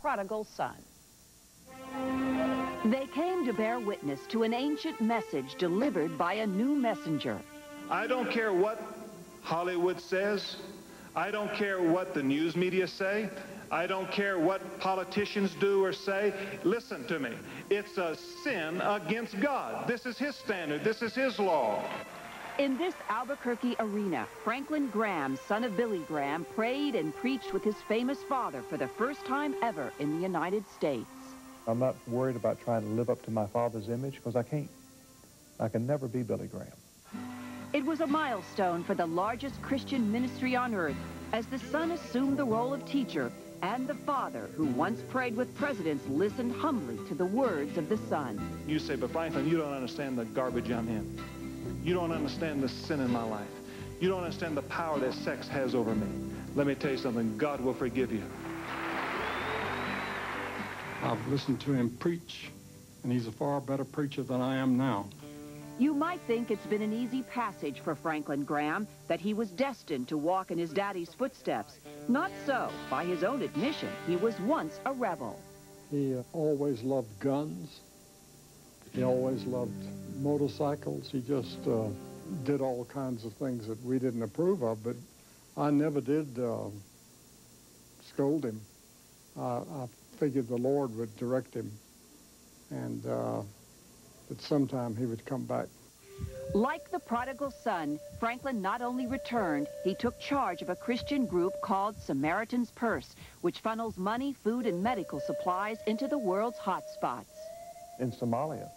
prodigal son. They came to bear witness to an ancient message delivered by a new messenger. I don't care what Hollywood says. I don't care what the news media say. I don't care what politicians do or say. Listen to me. It's a sin against God. This is his standard. This is his law. In this Albuquerque arena, Franklin Graham, son of Billy Graham, prayed and preached with his famous father for the first time ever in the United States. I'm not worried about trying to live up to my father's image, because I can't. I can never be Billy Graham. It was a milestone for the largest Christian ministry on earth as the son assumed the role of teacher, and the father, who once prayed with presidents, listened humbly to the words of the son. You say, but Franklin, you don't understand the garbage I'm in. You don't understand the sin in my life. You don't understand the power that sex has over me. Let me tell you something. God will forgive you. I've listened to him preach, and he's a far better preacher than I am now. You might think it's been an easy passage for Franklin Graham, that he was destined to walk in his daddy's footsteps. Not so. By his own admission, he was once a rebel. He always loved guns. He always loved motorcycles. He just did all kinds of things that we didn't approve of, but I never did scold him. I figured the Lord would direct him, and that sometime he would come back. Like the prodigal son, Franklin not only returned, he took charge of a Christian group called Samaritan's Purse, which funnels money, food, and medical supplies into the world's hotspots. In Somalia,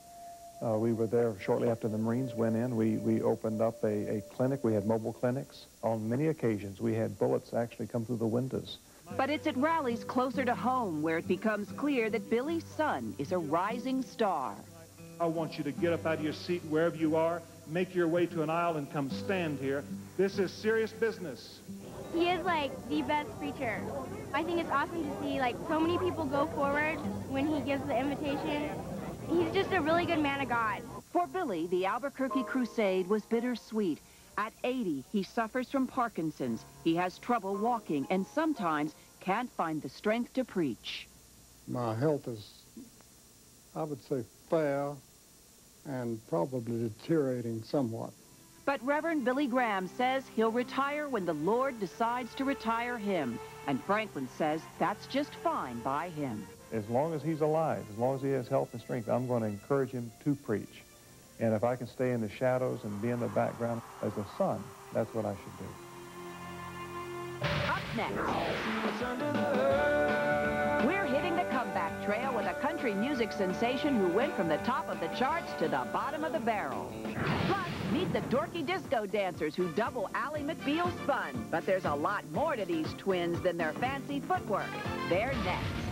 we were there shortly after the Marines went in. We opened up a clinic. We had mobile clinics. On many occasions, we had bullets actually come through the windows. But it's at rallies closer to home where it becomes clear that Billy's son is a rising star. I want you to get up out of your seat wherever you are, make your way to an aisle and come stand here. This is serious business. He is like the best preacher. I think it's awesome to see like so many people go forward when he gives the invitation. He's just a really good man of God. For Billy, the Albuquerque crusade was bittersweet. At 80, he suffers from Parkinson's. He has trouble walking and sometimes can't find the strength to preach. My health is, I would say, fair and probably deteriorating somewhat. But Reverend Billy Graham says he'll retire when the Lord decides to retire him. And Franklin says that's just fine by him. As long as he's alive, as long as he has health and strength, I'm going to encourage him to preach. And if I can stay in the shadows and be in the background as a son, that's what I should do. Up next, we're hitting the comeback trail with a country music sensation who went from the top of the charts to the bottom of the barrel. Plus, meet the dorky disco dancers who double Ally McBeal's fun. But there's a lot more to these twins than their fancy footwork. They're next.